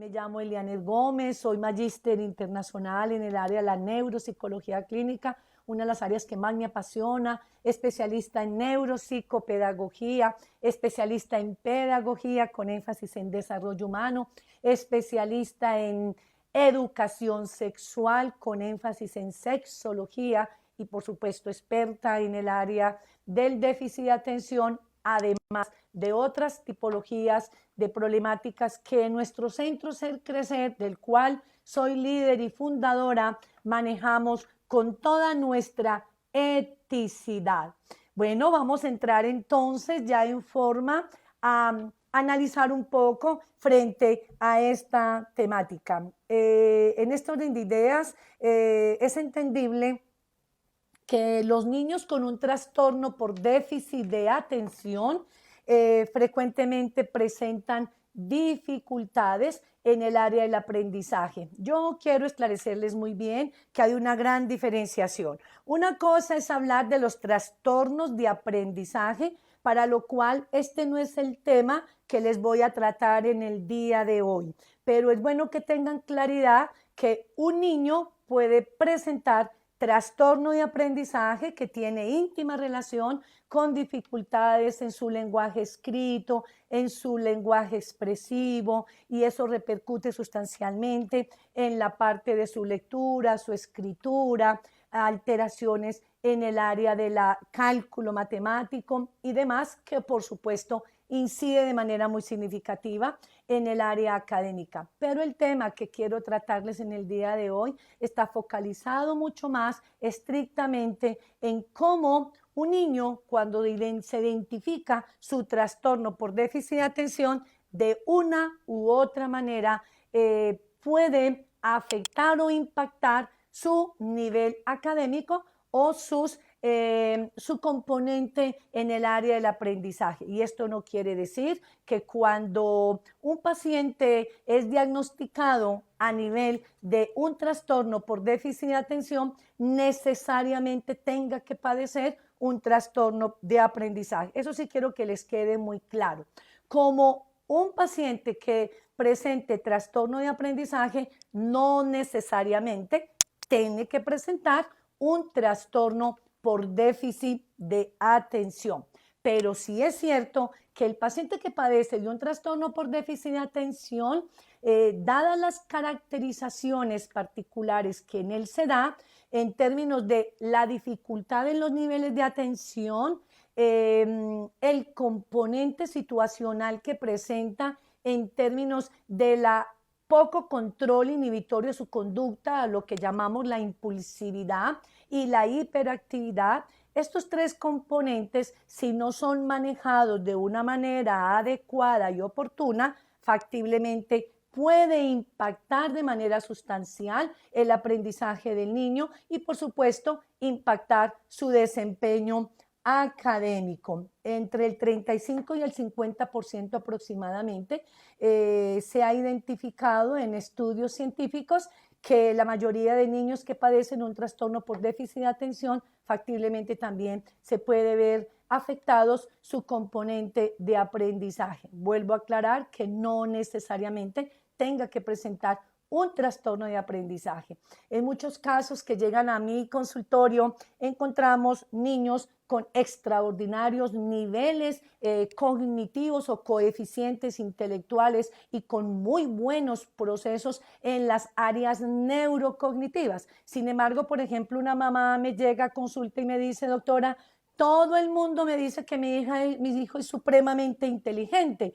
Me llamo Elianer Gómez, soy magíster internacional en el área de la neuropsicología clínica, una de las áreas que más me apasiona, especialista en neuropsicopedagogía, especialista en pedagogía con énfasis en desarrollo humano, especialista en educación sexual con énfasis en sexología y por supuesto experta en el área del déficit de atención, además de otras tipologías de problemáticas que en nuestro centro Ser Crecer, del cual soy líder y fundadora, manejamos con toda nuestra eticidad. Bueno, vamos a entrar entonces ya en forma a analizar un poco frente a esta temática. En este orden de ideas es entendible que los niños con un trastorno por déficit de atención frecuentemente presentan dificultades en el área del aprendizaje. Yo quiero esclarecerles muy bien que hay una gran diferenciación. Una cosa es hablar de los trastornos de aprendizaje, para lo cual este no es el tema que les voy a tratar en el día de hoy. Pero es bueno que tengan claridad que un niño puede presentar trastorno de aprendizaje que tiene íntima relación con dificultades en su lenguaje escrito, en su lenguaje expresivo, y eso repercute sustancialmente en la parte de su lectura, su escritura, alteraciones en el área del cálculo matemático y demás, que por supuesto incide de manera muy significativa en el área académica. Pero el tema que quiero tratarles en el día de hoy está focalizado mucho más estrictamente en cómo un niño, cuando se identifica su trastorno por déficit de atención, de una u otra manera puede afectar o impactar su nivel académico o su componente en el área del aprendizaje. Y esto no quiere decir que cuando un paciente es diagnosticado a nivel de un trastorno por déficit de atención, necesariamente tenga que padecer un trastorno de aprendizaje. Eso sí quiero que les quede muy claro. Como un paciente que presente trastorno de aprendizaje no necesariamente tiene que presentar un trastorno por déficit de atención. Pero sí es cierto que el paciente que padece de un trastorno por déficit de atención, dadas las caracterizaciones particulares que en él se da, en términos de la dificultad en los niveles de atención, el componente situacional que presenta en términos de la poco control inhibitorio de su conducta, a lo que llamamos la impulsividad y la hiperactividad. Estos tres componentes, si no son manejados de una manera adecuada y oportuna, factiblemente puede impactar de manera sustancial el aprendizaje del niño y, por supuesto, impactar su desempeño académico. Entre el 35 y el 50% aproximadamente se ha identificado en estudios científicos que la mayoría de niños que padecen un trastorno por déficit de atención factiblemente también se puede ver afectados su componente de aprendizaje. Vuelvo a aclarar que no necesariamente tenga que presentar un trastorno de aprendizaje. En muchos casos que llegan a mi consultorio encontramos niños con extraordinarios niveles cognitivos o coeficientes intelectuales y con muy buenos procesos en las áreas neurocognitivas. Sin embargo, por ejemplo, una mamá me llega a consulta y me dice: doctora, todo el mundo me dice que mi hijo es supremamente inteligente.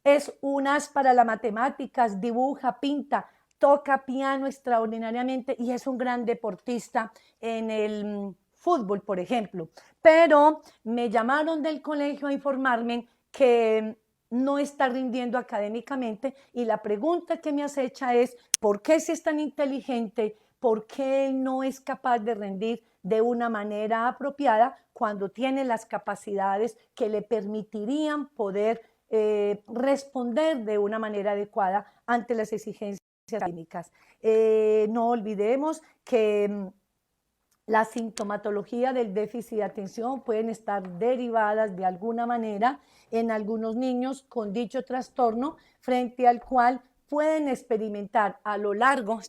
Es un as para las matemáticas, dibuja, pinta, toca piano extraordinariamente y es un gran deportista en el fútbol, por ejemplo. Pero me llamaron del colegio a informarme que no está rindiendo académicamente y la pregunta que me acecha es: ¿por qué si es tan inteligente? ¿Por qué no es capaz de rendir de una manera apropiada cuando tiene las capacidades que le permitirían poder responder de una manera adecuada ante las exigencias académicas? No olvidemos que la sintomatología del déficit de atención pueden estar derivadas de alguna manera en algunos niños con dicho trastorno, frente al cual pueden experimentar a lo largo,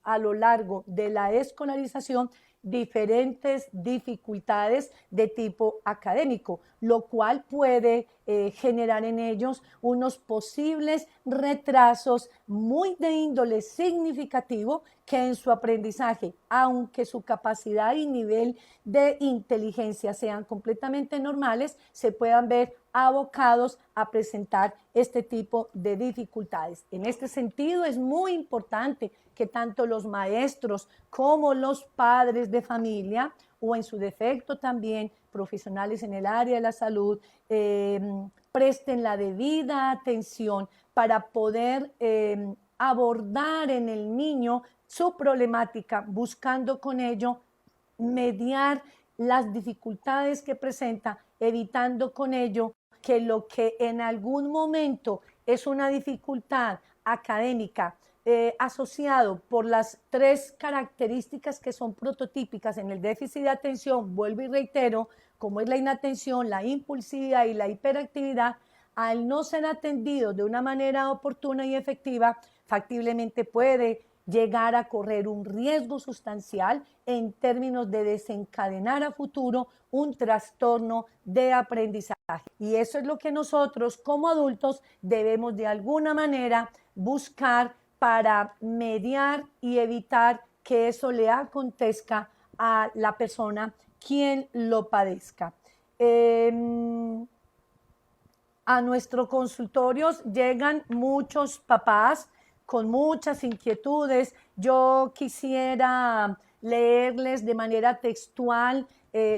a lo largo de la escolarización diferentes dificultades de tipo académico, lo cual puede generar en ellos unos posibles retrasos muy de índole significativo que en su aprendizaje, aunque su capacidad y nivel de inteligencia sean completamente normales, se puedan ver abocados a presentar este tipo de dificultades. En este sentido, es muy importante que tanto los maestros como los padres de familia, o en su defecto también profesionales en el área de la salud, presten la debida atención para poder abordar en el niño su problemática, buscando con ello mediar las dificultades que presenta, evitando con ello que lo que en algún momento es una dificultad académica asociado por las tres características que son prototípicas en el déficit de atención, vuelvo y reitero, como es la inatención, la impulsividad y la hiperactividad, al no ser atendido de una manera oportuna y efectiva, factiblemente puede llegar a correr un riesgo sustancial en términos de desencadenar a futuro un trastorno de aprendizaje. Y eso es lo que nosotros como adultos debemos de alguna manera buscar para mediar y evitar que eso le acontezca a la persona quien lo padezca. A nuestros consultorios llegan muchos papás con muchas inquietudes. Yo quisiera leerles de manera textual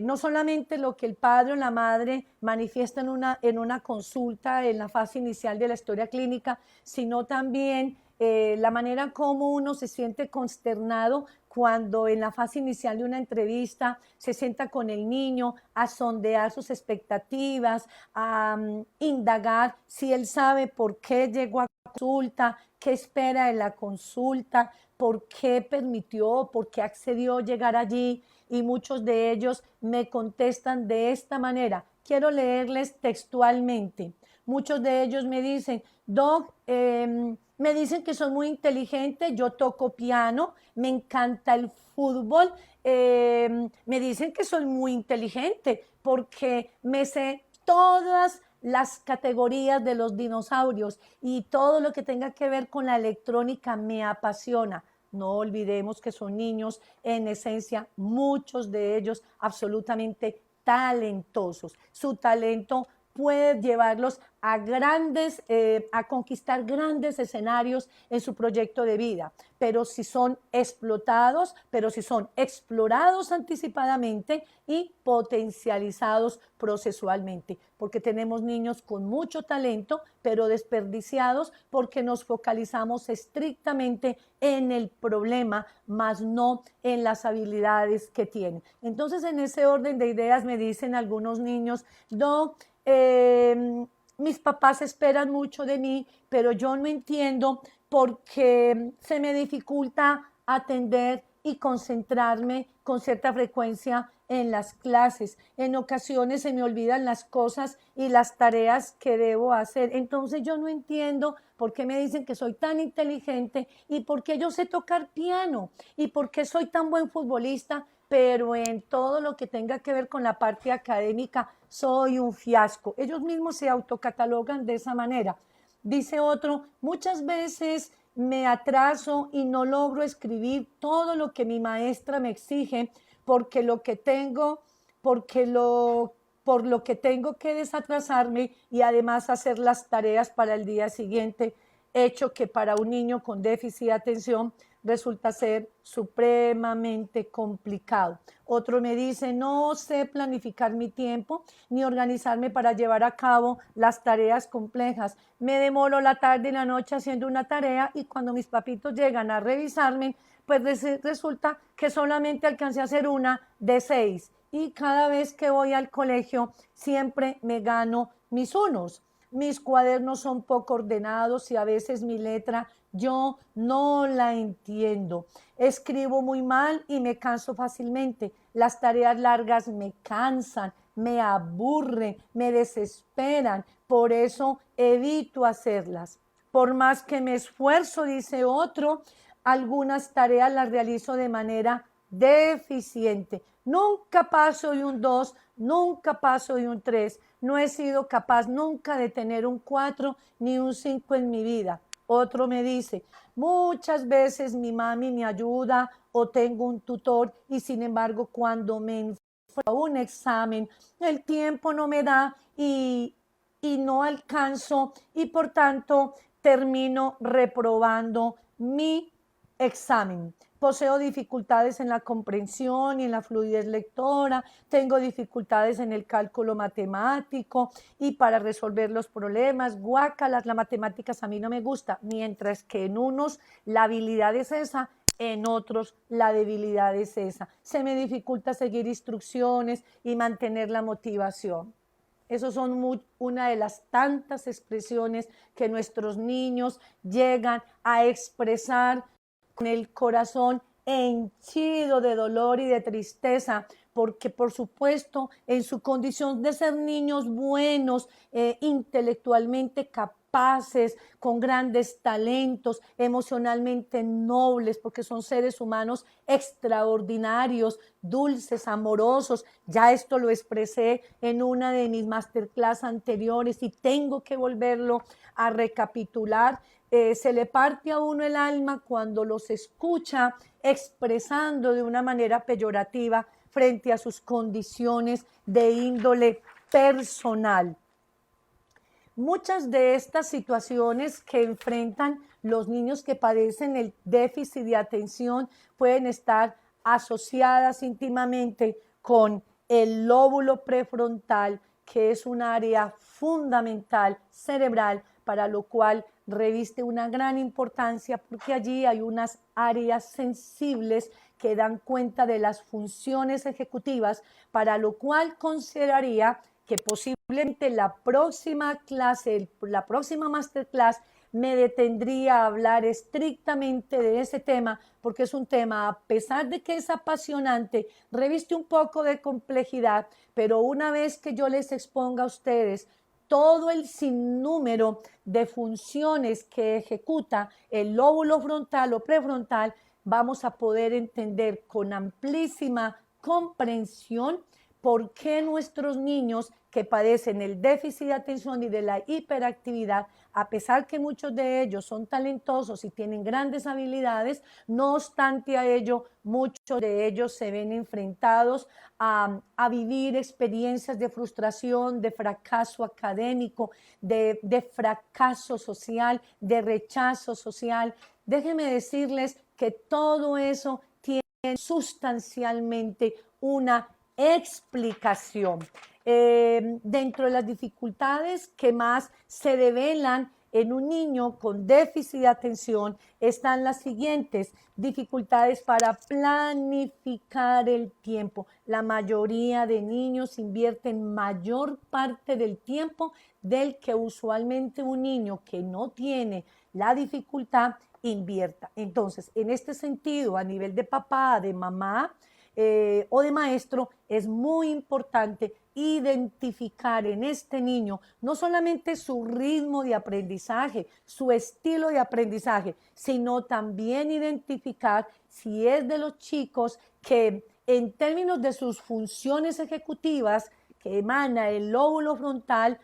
no solamente lo que el padre o la madre manifiesta en una consulta en la fase inicial de la historia clínica, sino también la manera como uno se siente consternado cuando en la fase inicial de una entrevista se sienta con el niño a sondear sus expectativas, a indagar si él sabe por qué llegó a consulta, qué espera de la consulta, por qué permitió, por qué accedió a llegar allí, y muchos de ellos me contestan de esta manera. Quiero leerles textualmente. Muchos de ellos me dicen, Doc, me dicen que soy muy inteligente, yo toco piano, me encanta el fútbol, me dicen que soy muy inteligente porque me sé todas las categorías de los dinosaurios y todo lo que tenga que ver con la electrónica me apasiona. No olvidemos que son niños, en esencia, muchos de ellos absolutamente talentosos. Su talento puede llevarlos a a conquistar grandes escenarios en su proyecto de vida, pero si son explotados, pero si son explorados anticipadamente y potencializados procesualmente, porque tenemos niños con mucho talento, pero desperdiciados porque nos focalizamos estrictamente en el problema, más no en las habilidades que tienen. Entonces, en ese orden de ideas me dicen algunos niños, no, mis papás esperan mucho de mí, pero yo no entiendo porque se me dificulta atender y concentrarme con cierta frecuencia en las clases. En ocasiones se me olvidan las cosas y las tareas que debo hacer. Entonces yo no entiendo por qué me dicen que soy tan inteligente y por qué yo sé tocar piano y por qué soy tan buen futbolista, pero en todo lo que tenga que ver con la parte académica soy un fiasco. Ellos mismos se autocatalogan de esa manera. Dice otro, muchas veces me atraso y no logro escribir todo lo que mi maestra me exige porque lo que tengo, por lo que tengo que desatrasarme y además hacer las tareas para el día siguiente, hecho que para un niño con déficit de atención resulta ser supremamente complicado. Otro me dice, no sé planificar mi tiempo ni organizarme para llevar a cabo las tareas complejas. Me demoro la tarde y la noche haciendo una tarea y cuando mis papitos llegan a revisarme, pues resulta que solamente alcancé a hacer una de 6. Y cada vez que voy al colegio siempre me gano mis unos. Mis cuadernos son poco ordenados y a veces mi letra yo no la entiendo. Escribo muy mal y me canso fácilmente. Las tareas largas me cansan, me aburren, me desesperan. Por eso evito hacerlas. Por más que me esfuerzo, dice otro, algunas tareas las realizo de manera deficiente. Nunca paso de un 2, nunca paso de un 3. No he sido capaz nunca de tener un 4 ni un 5 en mi vida. Otro me dice, muchas veces mi mami me ayuda o tengo un tutor y sin embargo cuando me enfrento a un examen, el tiempo no me da y no alcanzo y por tanto termino reprobando mi examen. Poseo dificultades en la comprensión y en la fluidez lectora, tengo dificultades en el cálculo matemático y para resolver los problemas, guácalas, las matemáticas a mí no me gusta, mientras que en unos la habilidad es esa, en otros la debilidad es esa. Se me dificulta seguir instrucciones y mantener la motivación. Esos son una de las tantas expresiones que nuestros niños llegan a expresar con el corazón henchido de dolor y de tristeza, porque por supuesto en su condición de ser niños buenos, intelectualmente capaces, con grandes talentos, emocionalmente nobles, porque son seres humanos extraordinarios, dulces, amorosos. Ya esto lo expresé en una de mis masterclass anteriores y tengo que volverlo a recapitular. Se le parte a uno el alma cuando los escucha expresando de una manera peyorativa frente a sus condiciones de índole personal. Muchas de estas situaciones que enfrentan los niños que padecen el déficit de atención pueden estar asociadas íntimamente con el lóbulo prefrontal, que es un área fundamental cerebral, para lo cual reviste una gran importancia porque allí hay unas áreas sensibles que dan cuenta de las funciones ejecutivas, para lo cual consideraría que posiblemente la próxima clase, la próxima masterclass, me detendría a hablar estrictamente de ese tema, porque es un tema, a pesar de que es apasionante, reviste un poco de complejidad, pero una vez que yo les exponga a ustedes todo el sinnúmero de funciones que ejecuta el lóbulo frontal o prefrontal, vamos a poder entender con amplísima comprensión por qué nuestros niños que padecen el déficit de atención y de la hiperactividad, a pesar que muchos de ellos son talentosos y tienen grandes habilidades, no obstante a ello, muchos de ellos se ven enfrentados a vivir experiencias de frustración, de fracaso académico, de fracaso social, de rechazo social. Déjenme decirles que todo eso tiene sustancialmente una explicación. Dentro de las dificultades que más se develan en un niño con déficit de atención están las siguientes: dificultades para planificar el tiempo. La mayoría de niños invierten mayor parte del tiempo del que usualmente un niño que no tiene la dificultad invierta. Entonces, en este sentido, a nivel de papá, de mamá, o de maestro, es muy importante identificar en este niño no solamente su ritmo de aprendizaje, su estilo de aprendizaje, sino también identificar si es de los chicos que en términos de sus funciones ejecutivas que emana el lóbulo frontal,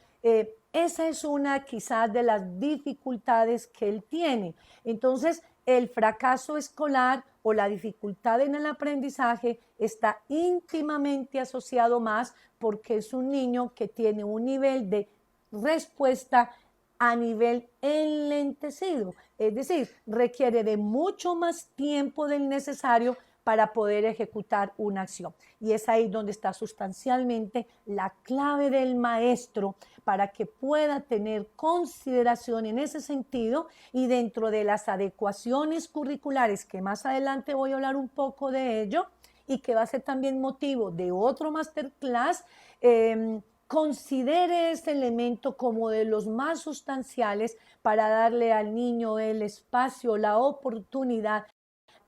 esa es una quizás de las dificultades que él tiene. Entonces, el fracaso escolar o la dificultad en el aprendizaje está íntimamente asociado más porque es un niño que tiene un nivel de respuesta a nivel enlentecido, es decir, requiere de mucho más tiempo del necesario para poder ejecutar una acción. Y es ahí donde está sustancialmente la clave del maestro para que pueda tener consideración en ese sentido y dentro de las adecuaciones curriculares, que más adelante voy a hablar un poco de ello y que va a ser también motivo de otro masterclass, considere este elemento como de los más sustanciales para darle al niño el espacio, la oportunidad,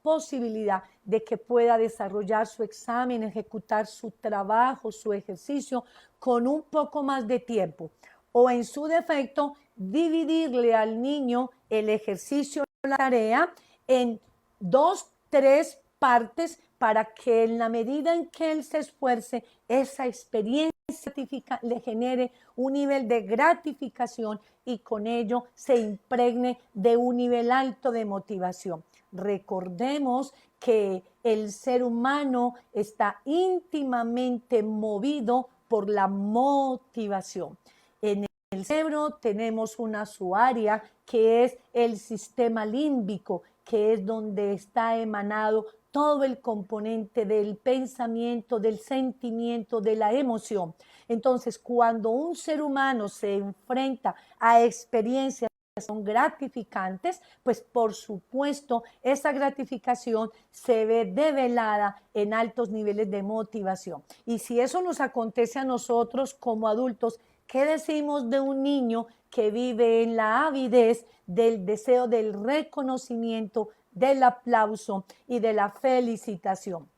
posibilidad de que pueda desarrollar su examen, ejecutar su trabajo, su ejercicio con un poco más de tiempo. o en su defecto, dividirle al niño el ejercicio, la tarea, en 2, 3 partes para que en la medida en que él se esfuerce, esa experiencia le genere un nivel de gratificación y con ello se impregne de un nivel alto de motivación. Recordemos que el ser humano está íntimamente movido por la motivación. En el cerebro tenemos una subárea que es el sistema límbico, que es donde está emanado todo el componente del pensamiento, del sentimiento, de la emoción. Entonces, cuando un ser humano se enfrenta a experiencias que son gratificantes, pues por supuesto esa gratificación se ve develada en altos niveles de motivación. Y si eso nos acontece a nosotros como adultos, ¿qué decimos de un niño que vive en la avidez del deseo del reconocimiento, del aplauso y de la felicitación?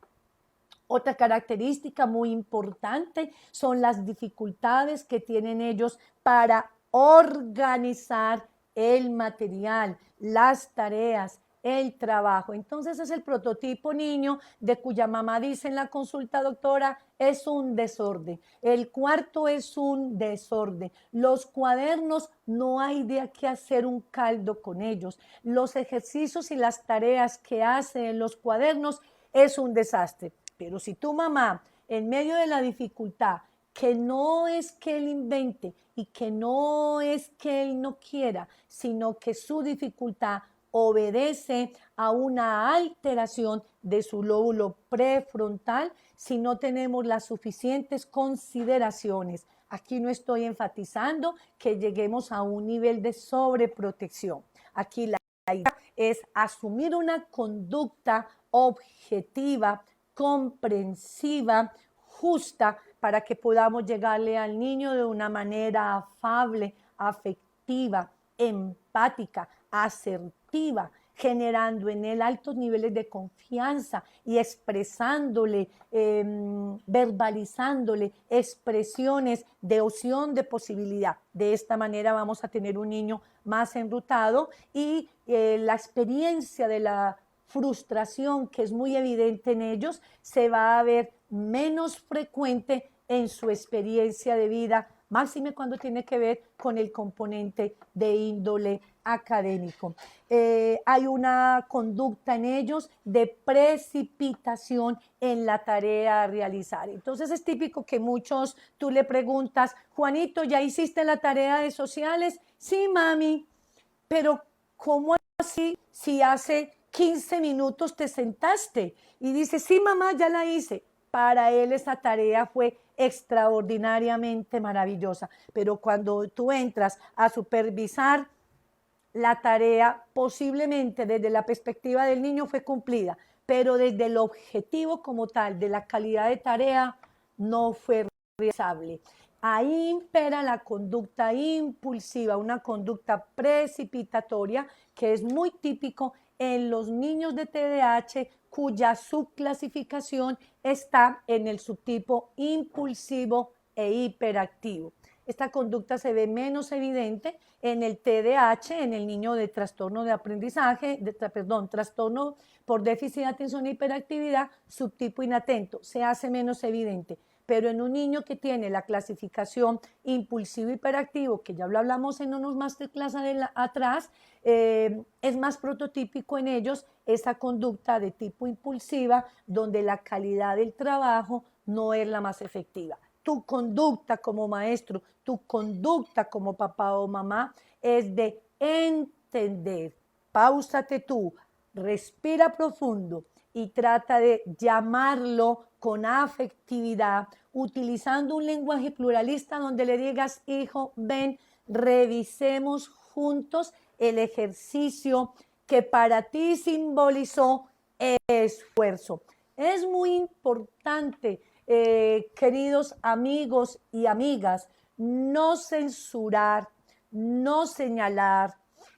Otra característica muy importante son las dificultades que tienen ellos para organizar el material, las tareas, el trabajo. Entonces es el prototipo niño de cuya mamá dice en la consulta: doctora, es un desorden. El cuarto es un desorden. Los cuadernos no hay de qué hacer un caldo con ellos. Los ejercicios y las tareas que hace en los cuadernos es un desastre. Pero si tu mamá, en medio de la dificultad, que no es que él invente y que no es que él no quiera, sino que su dificultad obedece a una alteración de su lóbulo prefrontal, si no tenemos las suficientes consideraciones. Aquí no estoy enfatizando que lleguemos a un nivel de sobreprotección. Aquí la idea es asumir una conducta objetiva, comprensiva, justa, para que podamos llegarle al niño de una manera afable, afectiva, empática, asertiva, generando en él altos niveles de confianza y expresándole, verbalizándole expresiones de opción, de posibilidad. De esta manera vamos a tener un niño más enrutado y la experiencia de la frustración, que es muy evidente en ellos, se va a ver menos frecuente en su experiencia de vida, máxime cuando tiene que ver con el componente de índole académico. Hay una conducta en ellos de precipitación en la tarea a realizar. Entonces es típico que muchos, tú le preguntas: Juanito, ¿ya hiciste la tarea de sociales? Sí, mami, pero ¿cómo así si hace 15 minutos te sentaste? Y dice: sí, mamá, ya la hice. Para él esa tarea fue extraordinariamente maravillosa, pero cuando tú entras a supervisar la tarea, posiblemente desde la perspectiva del niño fue cumplida, pero desde el objetivo como tal de la calidad de tarea no fue realizable. Ahí impera la conducta impulsiva, una conducta precipitatoria, que es muy típico en los niños de TDAH, cuya subclasificación está en el subtipo impulsivo e hiperactivo. Esta conducta se ve menos evidente en el TDAH, en el niño de trastorno de aprendizaje, trastorno por déficit de atención e hiperactividad, subtipo inatento, se hace menos evidente. Pero en un niño que tiene la clasificación impulsivo hiperactivo, que ya lo hablamos en unos masterclass atrás, es más prototípico en ellos esa conducta de tipo impulsiva, donde la calidad del trabajo no es la más efectiva. Tu conducta como maestro, tu conducta como papá o mamá es de entender. Páusate tú, respira profundo y trata de llamarlo con afectividad, utilizando un lenguaje pluralista donde le digas: hijo, ven, revisemos juntos el ejercicio que para ti simbolizó esfuerzo. Es muy importante, queridos amigos y amigas, no censurar, no señalar,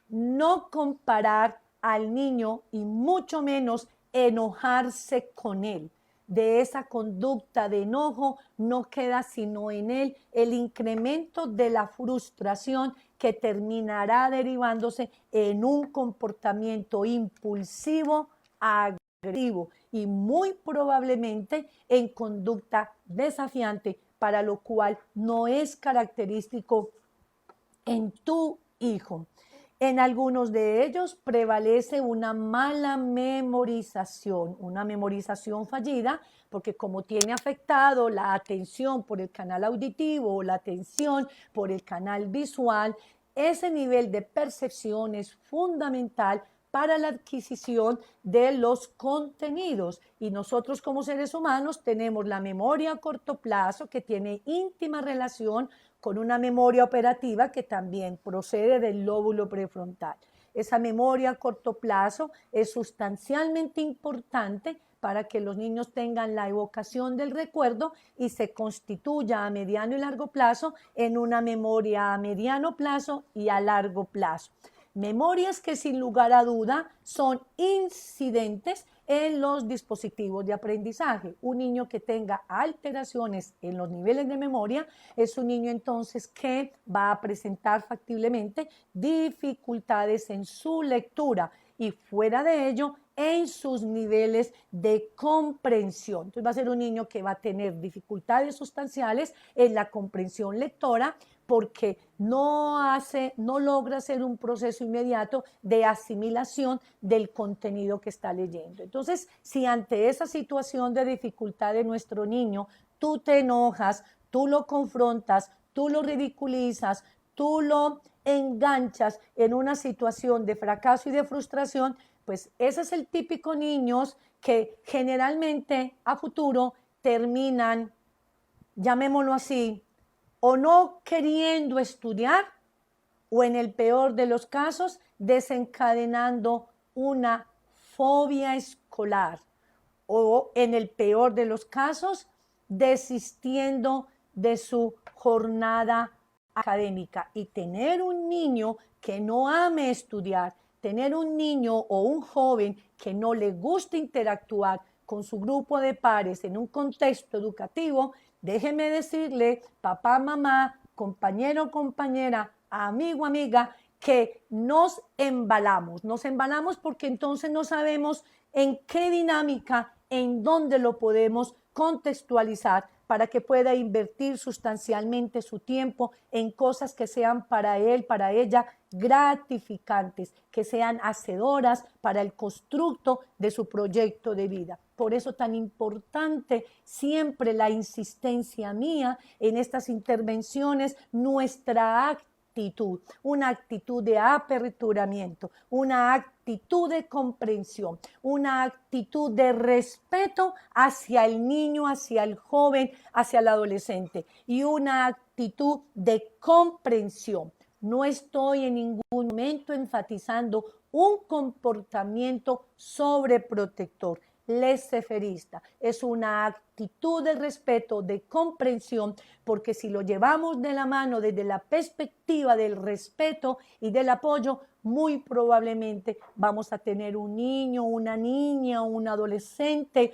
no comparar al niño y mucho menos enojarse con él. de esa conducta de enojo, no queda sino en él el incremento de la frustración que terminará derivándose en un comportamiento impulsivo, agresivo y muy probablemente en conducta desafiante, para lo cual no es característico en tu hijo. En algunos de ellos prevalece una mala memorización, una memorización fallida, porque como tiene afectado la atención por el canal auditivo o la atención por el canal visual, ese nivel de percepción es fundamental para la adquisición de los contenidos. Y nosotros como seres humanos tenemos la memoria a corto plazo, que tiene íntima relación con una memoria operativa que también procede del lóbulo prefrontal. Esa memoria a corto plazo es sustancialmente importante para que los niños tengan la evocación del recuerdo y se constituya a mediano y largo plazo en una memoria a mediano plazo y a largo plazo. Memorias que sin lugar a duda son incidentes en los dispositivos de aprendizaje. Un niño que tenga alteraciones en los niveles de memoria es un niño entonces que va a presentar factiblemente dificultades en su lectura y fuera de ello en sus niveles de comprensión. Entonces va a ser un niño que va a tener dificultades sustanciales en la comprensión lectora porque no logra hacer un proceso inmediato de asimilación del contenido que está leyendo. Entonces, si ante esa situación de dificultad de nuestro niño, tú te enojas, tú lo confrontas, tú lo ridiculizas, tú lo enganchas en una situación de fracaso y de frustración, pues ese es el típico niños que generalmente a futuro terminan, llamémoslo así, o no queriendo estudiar o en el peor de los casos desencadenando una fobia escolar o en el peor de los casos desistiendo de su jornada académica. Y tener un niño que no ame estudiar, tener un niño o un joven que no le guste interactuar con su grupo de pares en un contexto educativo, déjeme decirle, papá, mamá, compañero, compañera, amigo, amiga, que nos embalamos porque entonces no sabemos en qué dinámica, en dónde lo podemos contextualizar para que pueda invertir sustancialmente su tiempo en cosas que sean para él, para ella, gratificantes, que sean hacedoras para el constructo de su proyecto de vida. Por eso tan importante siempre la insistencia mía en estas intervenciones, nuestra actitud, una actitud de aperturamiento, una actitud de comprensión, una actitud de respeto hacia el niño, hacia el joven, hacia el adolescente y una actitud de comprensión. No estoy en ningún momento enfatizando un comportamiento sobreprotector, laissez-fairista. Es una actitud de respeto, de comprensión, porque si lo llevamos de la mano desde la perspectiva del respeto y del apoyo, muy probablemente vamos a tener un niño, una niña, un adolescente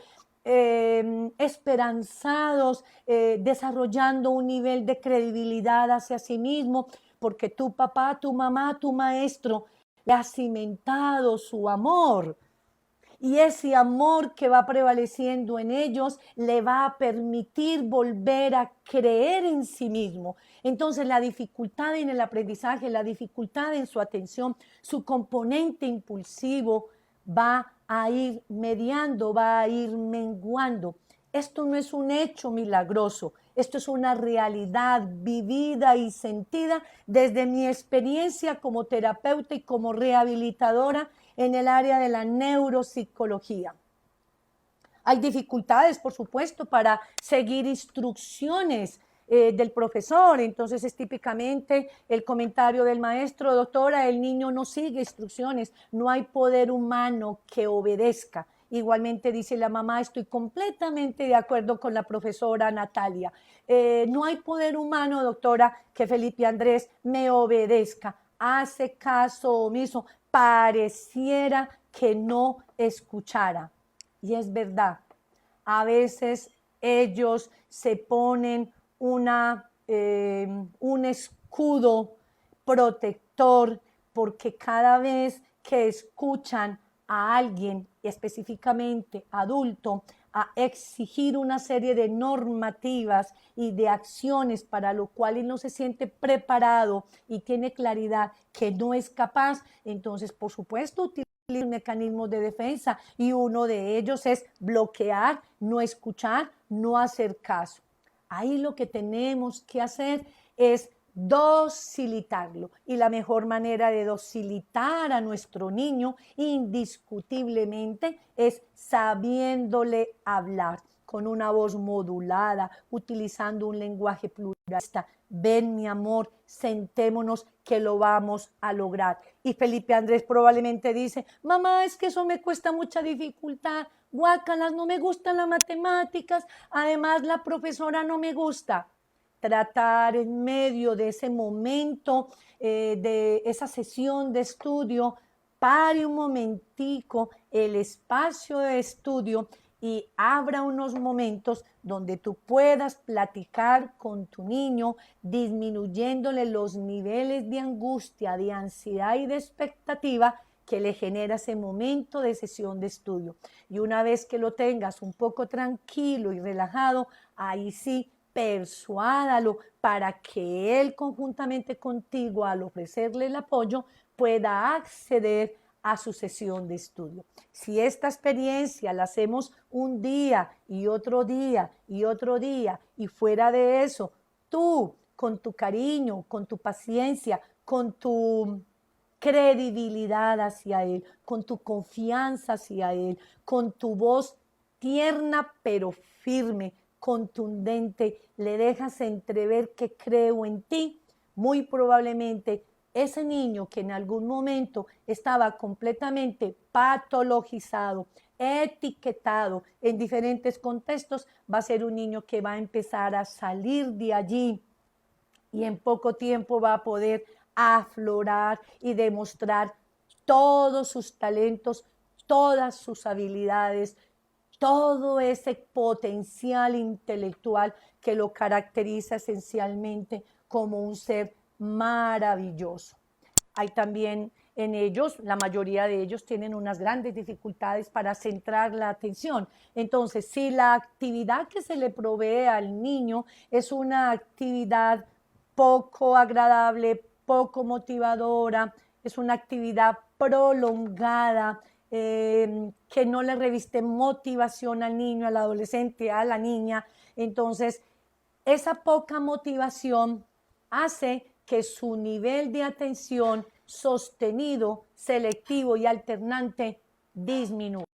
esperanzados, desarrollando un nivel de credibilidad hacia sí mismo, porque tu papá, tu mamá, tu maestro le ha cimentado su amor. Y ese amor que va prevaleciendo en ellos le va a permitir volver a creer en sí mismo. Entonces la dificultad en el aprendizaje, la dificultad en su atención, su componente impulsivo va a ir mediando, va a ir menguando. Esto no es un hecho milagroso, esto es una realidad vivida y sentida desde mi experiencia como terapeuta y como rehabilitadora en el área de la neuropsicología. Hay dificultades, por supuesto, para seguir instrucciones del profesor, entonces es típicamente el comentario del maestro: doctora, el niño no sigue instrucciones, no hay poder humano que obedezca. Igualmente dice la mamá: estoy completamente de acuerdo con la profesora Natalia. No hay poder humano, doctora, que Felipe Andrés me obedezca. Hace caso omiso, pareciera que no escuchara. Y es verdad, A veces ellos se ponen un escudo protector porque cada vez que escuchan a alguien, específicamente adulto, a exigir una serie de normativas y de acciones para lo cual él no se siente preparado y tiene claridad que no es capaz, entonces por supuesto utiliza mecanismos de defensa y uno de ellos es bloquear, no escuchar, no hacer caso. Ahí lo que tenemos que hacer es docilitarlo. Y la mejor manera de docilitar a nuestro niño indiscutiblemente es sabiéndole hablar con una voz modulada, utilizando un lenguaje pluralista. Ven, mi amor, sentémonos que lo vamos a lograr. Y Felipe Andrés probablemente dice, mamá, es que eso me cuesta mucha dificultad, guácalas, no me gustan las matemáticas, además la profesora no me gusta. Tratar en medio de ese momento, de esa sesión de estudio, pare un momentico el espacio de estudio y abra unos momentos donde tú puedas platicar con tu niño, disminuyéndole los niveles de angustia, de ansiedad y de expectativa que le genera ese momento de sesión de estudio. Y una vez que lo tengas un poco tranquilo y relajado, ahí sí, persuádalo para que él conjuntamente contigo, al ofrecerle el apoyo, pueda acceder a su sesión de estudio. Si esta experiencia la hacemos un día y otro día y otro día, y fuera de eso, tú con tu cariño, con tu paciencia, con tu credibilidad hacia él, con tu confianza hacia él, con tu voz tierna pero firme, contundente, le dejas entrever que creo en ti, muy probablemente ese niño que en algún momento estaba completamente patologizado, etiquetado en diferentes contextos, va a ser un niño que va a empezar a salir de allí y en poco tiempo va a poder aflorar y demostrar todos sus talentos, todas sus habilidades, todo ese potencial intelectual que lo caracteriza esencialmente como un ser maravilloso. Hay también en ellos, la mayoría de ellos tienen unas grandes dificultades para centrar la atención. Entonces, si la actividad que se le provee al niño es una actividad poco agradable, poco motivadora, es una actividad prolongada, que no le reviste motivación al niño, al adolescente, a la niña, entonces esa poca motivación hace que su nivel de atención sostenido, selectivo y alternante disminuya.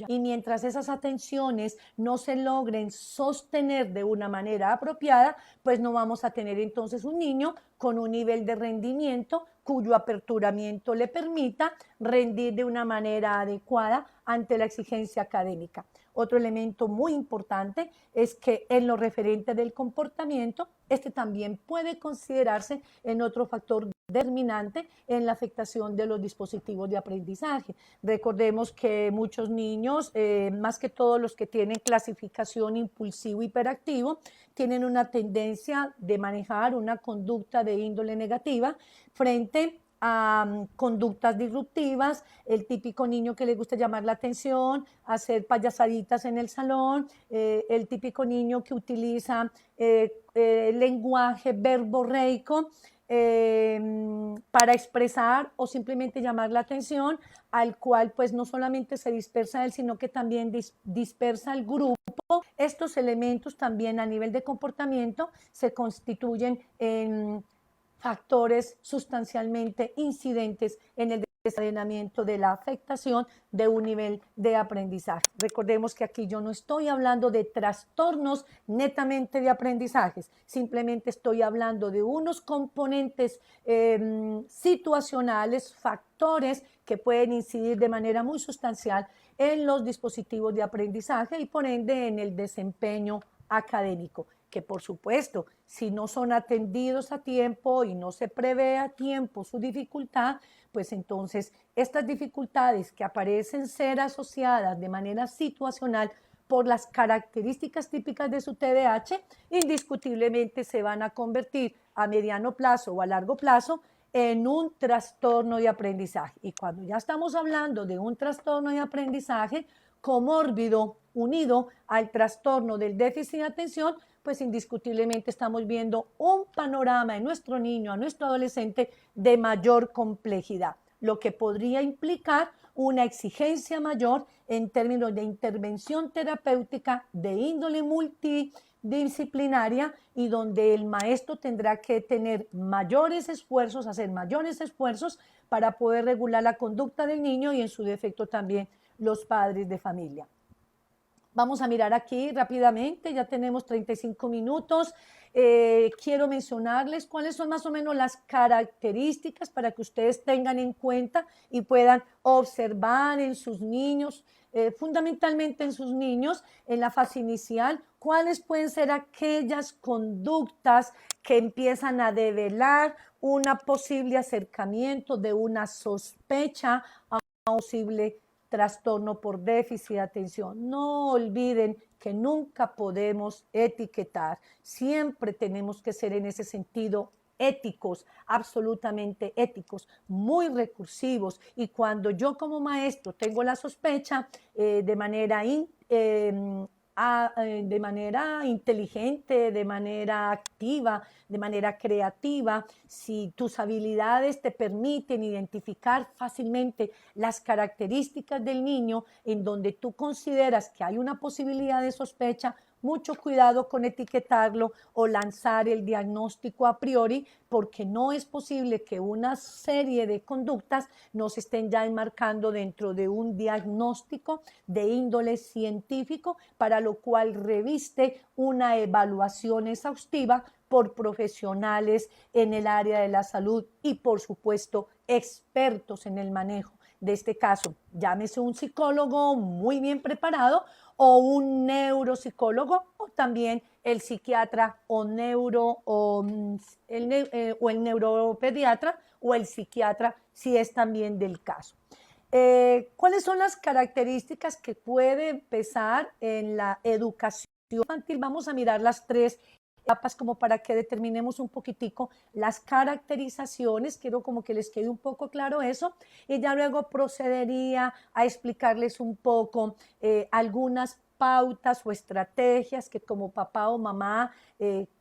Y mientras esas atenciones no se logren sostener de una manera apropiada, pues no vamos a tener entonces un niño con un nivel de rendimiento cuyo aperturamiento le permita rendir de una manera adecuada ante la exigencia académica. Otro elemento muy importante es que en lo referente del comportamiento, este también puede considerarse en otro factor determinante en la afectación de los dispositivos de aprendizaje. Recordemos que muchos niños, más que todos los que tienen clasificación impulsivo hiperactivo, tienen una tendencia de manejar una conducta de índole negativa frente a conductas disruptivas, el típico niño que le gusta llamar la atención, hacer payasaditas en el salón, el típico niño que utiliza lenguaje verborreico para expresar o simplemente llamar la atención, al cual pues no solamente se dispersa él, sino que también dispersa el grupo. Estos elementos también a nivel de comportamiento se constituyen en factores sustancialmente incidentes en el desencadenamiento de la afectación de un nivel de aprendizaje. Recordemos que aquí yo no estoy hablando de trastornos netamente de aprendizajes, simplemente estoy hablando de unos componentes situacionales, factores que pueden incidir de manera muy sustancial en los dispositivos de aprendizaje y por ende en el desempeño académico, que por supuesto, si no son atendidos a tiempo y no se prevé a tiempo su dificultad, pues entonces estas dificultades que aparecen ser asociadas de manera situacional por las características típicas de su TDAH, indiscutiblemente se van a convertir a mediano plazo o a largo plazo en un trastorno de aprendizaje. Y cuando ya estamos hablando de un trastorno de aprendizaje comórbido unido al trastorno del déficit de atención, pues indiscutiblemente estamos viendo un panorama en nuestro niño, a nuestro adolescente de mayor complejidad, lo que podría implicar una exigencia mayor en términos de intervención terapéutica de índole multidisciplinaria y donde el maestro tendrá que tener mayores esfuerzos, hacer mayores esfuerzos para poder regular la conducta del niño y en su defecto también los padres de familia. Vamos a mirar aquí rápidamente, ya tenemos 35 minutos. Quiero mencionarles cuáles son más o menos las características para que ustedes tengan en cuenta y puedan observar en sus niños, fundamentalmente en sus niños, en la fase inicial, cuáles pueden ser aquellas conductas que empiezan a develar un posible acercamiento de una sospecha a un posible trastorno por déficit de atención. No olviden que nunca podemos etiquetar, siempre tenemos que ser en ese sentido éticos, absolutamente éticos, muy recursivos, y cuando yo como maestro tengo la sospecha de manera inteligente, de manera activa, de manera creativa, si tus habilidades te permiten identificar fácilmente las características del niño en donde tú consideras que hay una posibilidad de sospecha, mucho cuidado con etiquetarlo o lanzar el diagnóstico a priori, porque no es posible que una serie de conductas nos estén ya enmarcando dentro de un diagnóstico de índole científico, para lo cual reviste una evaluación exhaustiva por profesionales en el área de la salud y, por supuesto, expertos en el manejo de este caso. Llámese un psicólogo muy bien preparado o un neuropsicólogo, o también el psiquiatra o el neuropediatra o el psiquiatra, si es también del caso. ¿Cuáles son las características que puede empezar en la educación infantil? Vamos a mirar las tres etapas como para que determinemos un poquitico las caracterizaciones. Quiero como que les quede un poco claro eso, y ya luego procedería a explicarles un poco algunas pautas o estrategias que como papá o mamá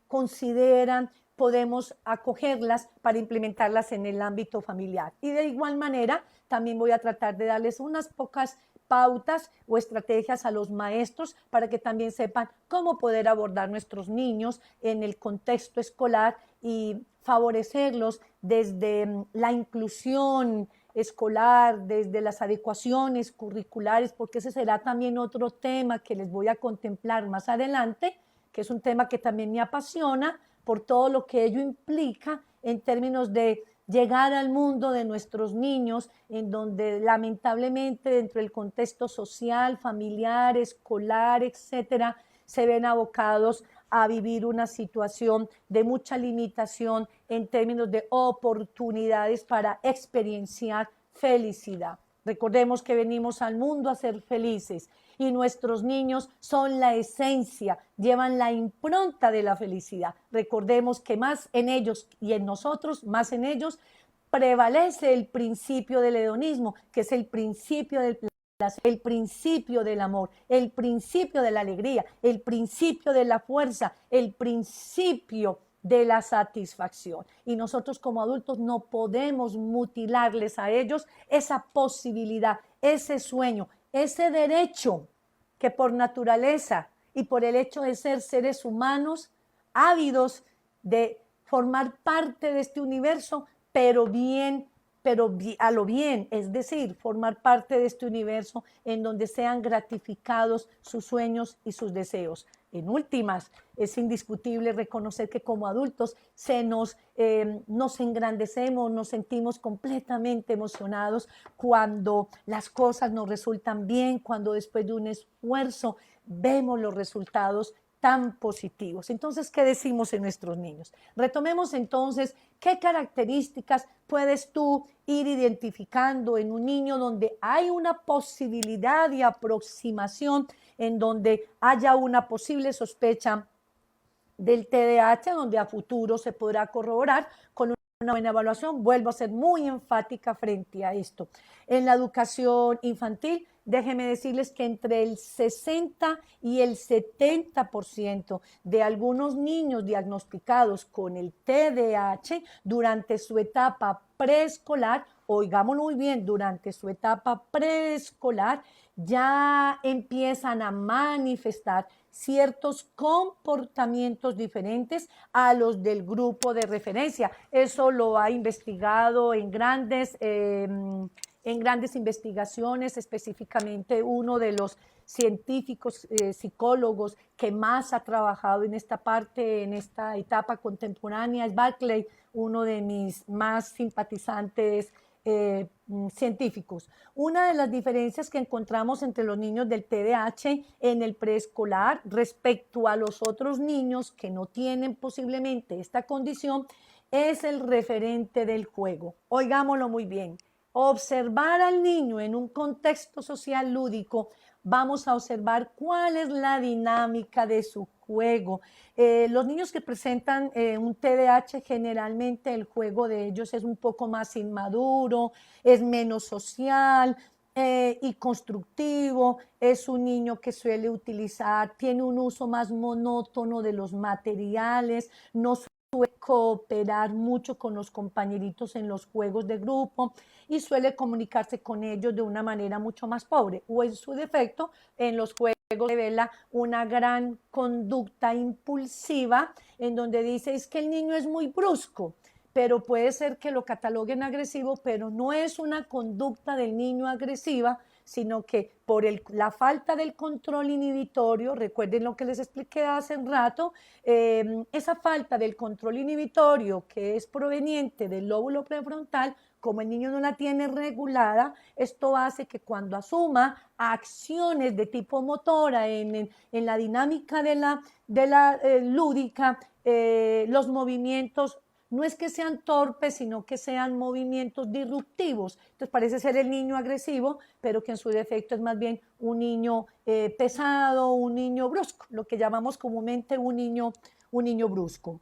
consideran podemos acogerlas para implementarlas en el ámbito familiar. Y de igual manera, también voy a tratar de darles unas pocas pautas o estrategias a los maestros para que también sepan cómo poder abordar nuestros niños en el contexto escolar y favorecerlos desde la inclusión escolar, desde las adecuaciones curriculares, porque ese será también otro tema que les voy a contemplar más adelante, que es un tema que también me apasiona por todo lo que ello implica en términos de llegar al mundo de nuestros niños, en donde lamentablemente dentro del contexto social, familiar, escolar, etcétera, se ven abocados a vivir una situación de mucha limitación en términos de oportunidades para experienciar felicidad. Recordemos que venimos al mundo a ser felices y nuestros niños son la esencia, llevan la impronta de la felicidad. Recordemos que más en ellos y en nosotros, más en ellos, prevalece el principio del hedonismo, que es el principio del placer, el principio del amor, el principio de la alegría, el principio de la fuerza, el principio de la satisfacción. Y nosotros como adultos no podemos mutilarles a ellos esa posibilidad, ese sueño, ese derecho que por naturaleza y por el hecho de ser seres humanos ávidos de formar parte de este universo, pero a lo bien, es decir, formar parte de este universo en donde sean gratificados sus sueños y sus deseos. En últimas, es indiscutible reconocer que como adultos nos engrandecemos, nos sentimos completamente emocionados cuando las cosas nos resultan bien, cuando después de un esfuerzo vemos los resultados tan positivos. Entonces, ¿qué decimos en nuestros niños? Retomemos entonces qué características puedes tú ir identificando en un niño donde hay una posibilidad de aproximación, en donde haya una posible sospecha del TDAH, donde a futuro se podrá corroborar con una buena evaluación. Vuelvo a ser muy enfática frente a esto. En la educación infantil, déjenme decirles que entre el 60 y el 70% de algunos niños diagnosticados con el TDAH durante su etapa preescolar, oigámoslo muy bien, durante su etapa preescolar, ya empiezan a manifestar ciertos comportamientos diferentes a los del grupo de referencia. Eso lo ha investigado en grandes investigaciones, específicamente uno de los científicos, psicólogos que más ha trabajado en esta parte, en esta etapa contemporánea, es Barclay, uno de mis más simpatizantes científicos. Una de las diferencias que encontramos entre los niños del TDAH en el preescolar respecto a los otros niños que no tienen posiblemente esta condición es el referente del juego. Oigámoslo muy bien. Observar al niño en un contexto social lúdico, vamos a observar cuál es la dinámica de su juego. Los niños que presentan un TDAH, generalmente el juego de ellos es un poco más inmaduro, es menos social y constructivo. Es un niño que suele utilizar, tiene un uso más monótono de los materiales, no suele cooperar mucho con los compañeritos en los juegos de grupo y suele comunicarse con ellos de una manera mucho más pobre, o en su defecto, en los juegos revela una gran conducta impulsiva en donde dice es que el niño es muy brusco, pero puede ser que lo cataloguen agresivo, pero no es una conducta del niño agresiva, sino que por la falta del control inhibitorio, recuerden lo que les expliqué hace un rato, esa falta del control inhibitorio que es proveniente del lóbulo prefrontal, como el niño no la tiene regulada, esto hace que cuando asuma acciones de tipo motora en la dinámica de la lúdica, los movimientos no es que sean torpes, sino que sean movimientos disruptivos. Entonces parece ser el niño agresivo, pero que en su defecto es más bien un niño pesado, un niño brusco, lo que llamamos comúnmente un niño brusco.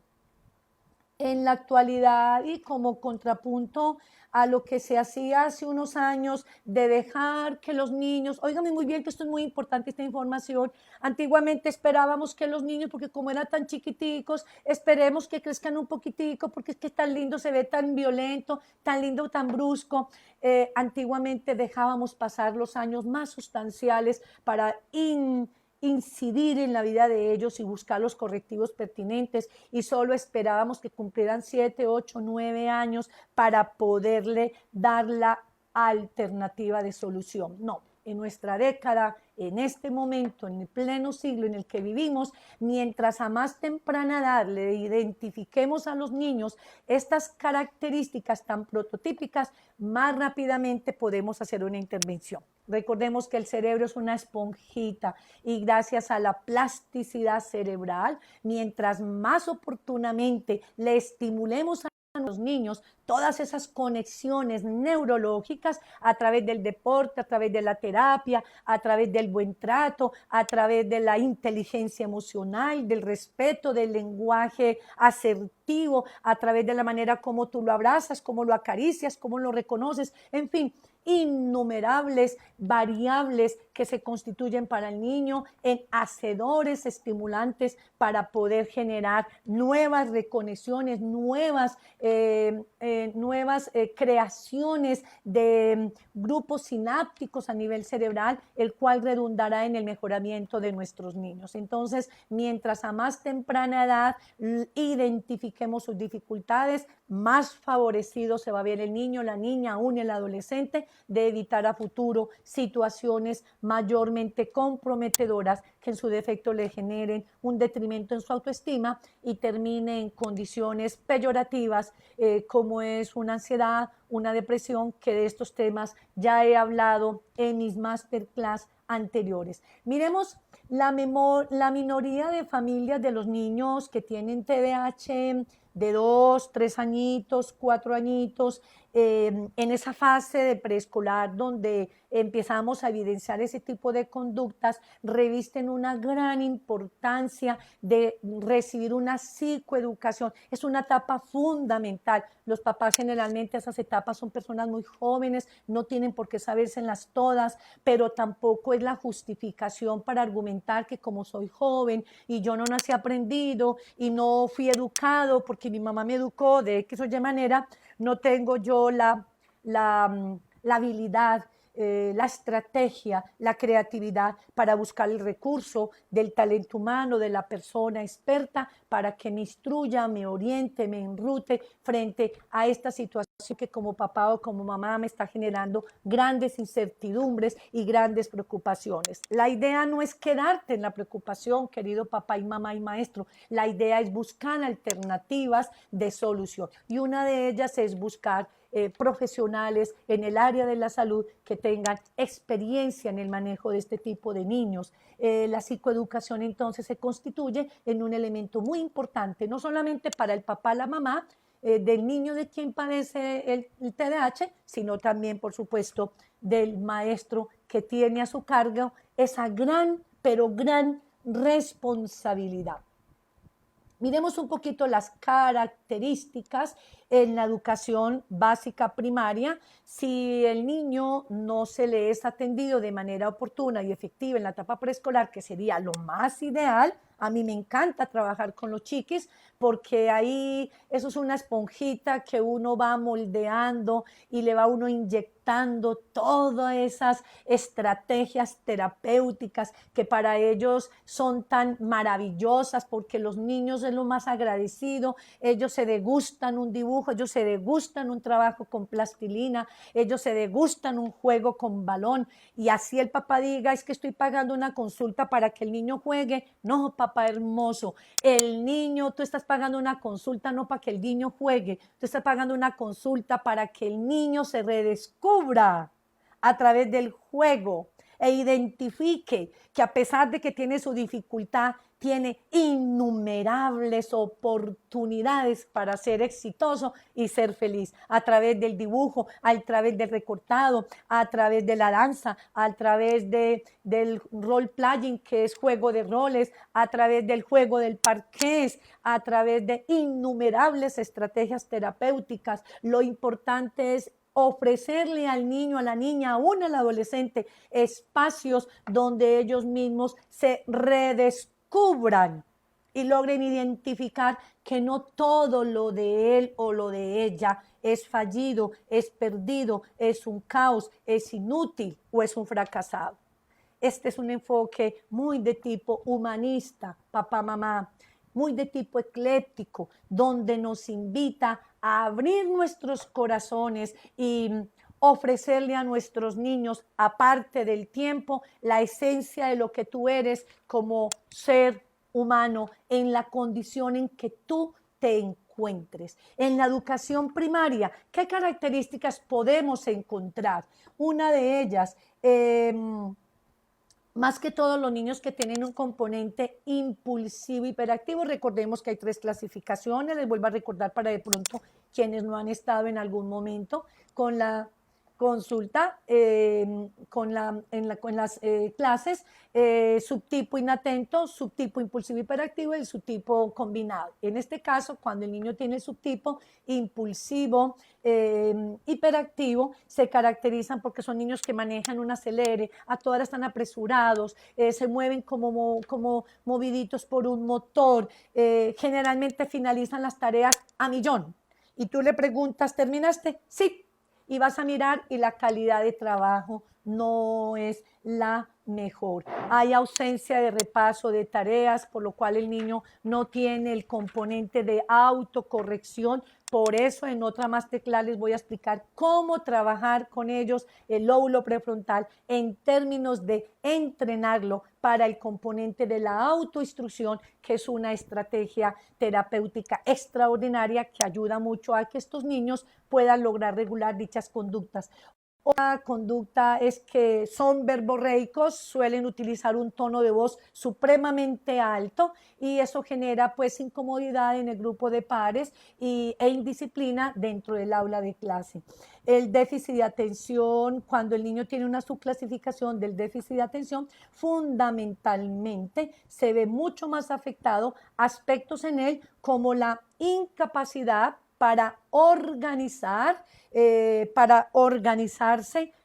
En la actualidad y como contrapunto a lo que se hacía hace unos años de dejar que los niños, óigame muy bien que esto es muy importante esta información, antiguamente esperábamos que los niños, porque como eran tan chiquiticos, esperemos que crezcan un poquitico, porque es que tan lindo, se ve tan violento, tan lindo, tan brusco. Antiguamente dejábamos pasar los años más sustanciales para incidir en la vida de ellos y buscar los correctivos pertinentes y solo esperábamos que cumplieran 7, 8, 9 años para poderle dar la alternativa de solución. No, en nuestra década, en este momento, en el pleno siglo en el que vivimos, mientras a más temprana edad le identifiquemos a los niños estas características tan prototípicas, más rápidamente podemos hacer una intervención. Recordemos que el cerebro es una esponjita y gracias a la plasticidad cerebral, mientras más oportunamente le estimulemos a los niños todas esas conexiones neurológicas a través del deporte, a través de la terapia, a través del buen trato, a través de la inteligencia emocional, del respeto, del lenguaje asertivo, a través de la manera como tú lo abrazas, cómo lo acaricias, cómo lo reconoces, en fin, innumerables variables que se constituyen para el niño en hacedores estimulantes para poder generar nuevas reconexiones, nuevas creaciones de grupos sinápticos a nivel cerebral, el cual redundará en el mejoramiento de nuestros niños. Entonces, mientras a más temprana edad identifiquemos sus dificultades, más favorecido se va a ver el niño, la niña, aún el adolescente, de evitar a futuro situaciones mayormente comprometedoras que en su defecto le generen un detrimento en su autoestima y termine en condiciones peyorativas como es una ansiedad, una depresión, que de estos temas ya he hablado en mis masterclass anteriores. Miremos la minoría de familias de los niños que tienen TDAH de 2, 3 añitos, 4 añitos, en esa fase de preescolar donde empezamos a evidenciar ese tipo de conductas, revisten una gran importancia de recibir una psicoeducación. Es una etapa fundamental. Los papás generalmente a esas etapas son personas muy jóvenes, no tienen por qué sabérselas todas, pero tampoco es la justificación para argumentar que como soy joven y yo no nací aprendido y no fui educado porque mi mamá me educó de X o Y manera, no tengo yo la habilidad, la estrategia, la creatividad para buscar el recurso del talento humano, de la persona experta, para que me instruya, me oriente, me enrute frente a esta situación que como papá o como mamá me está generando grandes incertidumbres y grandes preocupaciones. La idea no es quedarte en la preocupación, querido papá y mamá y maestro. La idea es buscar alternativas de solución. Y una de ellas es buscar profesionales en el área de la salud que tengan experiencia en el manejo de este tipo de niños. La psicoeducación entonces se constituye en un elemento muy importante, no solamente para el papá, la mamá, del niño de quien padece el TDAH, sino también, por supuesto, del maestro que tiene a su cargo esa gran, pero gran responsabilidad. Miremos un poquito las características en la educación básica primaria. Si el niño no se le es atendido de manera oportuna y efectiva en la etapa preescolar, que sería lo más ideal, a mí me encanta trabajar con los chiquis porque ahí eso es una esponjita que uno va moldeando y le va uno inyectando todas esas estrategias terapéuticas que para ellos son tan maravillosas porque los niños es lo más agradecido, ellos se degustan un dibujo, ellos se degustan un trabajo con plastilina, ellos se degustan un juego con balón y así el papá diga, es que estoy pagando una consulta para que el niño juegue. No, papá hermoso, el niño, tú estás pagando una consulta no para que el niño juegue, tú estás pagando una consulta para que el niño se redescubra a través del juego e identifique que a pesar de que tiene su dificultad, tiene innumerables oportunidades para ser exitoso y ser feliz a través del dibujo, a través del recortado, a través de la danza, a través del role playing, que es juego de roles, a través del juego del parqués, a través de innumerables estrategias terapéuticas. Lo importante es ofrecerle al niño, a la niña, aún al adolescente, espacios donde ellos mismos se redescubran y logren identificar que no todo lo de él o lo de ella es fallido, es perdido, es un caos, es inútil o es un fracasado. Este es un enfoque muy de tipo humanista, papá, mamá, muy de tipo ecléctico, donde nos invita a abrir nuestros corazones y ofrecerle a nuestros niños, aparte del tiempo, la esencia de lo que tú eres como ser humano en la condición en que tú te encuentres. En la educación primaria, ¿qué características podemos encontrar? Una de ellas, más que todos los niños que tienen un componente impulsivo hiperactivo, recordemos que hay 3 clasificaciones, les vuelvo a recordar para de pronto quienes no han estado en algún momento con la consulta, con las clases, subtipo inatento, subtipo impulsivo hiperactivo y el subtipo combinado. En este caso, cuando el niño tiene el subtipo impulsivo hiperactivo, se caracterizan porque son niños que manejan un acelere, a todas están apresurados, se mueven como moviditos por un motor, generalmente finalizan las tareas a millón. Y tú le preguntas, ¿terminaste? Sí. Y vas a mirar y la calidad de trabajo no es la mejor. Hay ausencia de repaso de tareas, por lo cual el niño no tiene el componente de autocorrección. Por eso en otra masterclass les voy a explicar cómo trabajar con ellos el lóbulo prefrontal en términos de entrenarlo para el componente de la autoinstrucción, que es una estrategia terapéutica extraordinaria que ayuda mucho a que estos niños puedan lograr regular dichas conductas. La conducta es que son verborreicos, suelen utilizar un tono de voz supremamente alto y eso genera pues incomodidad en el grupo de pares e indisciplina dentro del aula de clase. El déficit de atención, cuando el niño tiene una subclasificación del déficit de atención, fundamentalmente se ve mucho más afectado aspectos en él como la incapacidad para organizarse,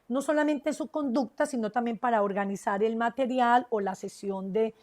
no solamente su conducta, sino también para organizar el material o la sesión de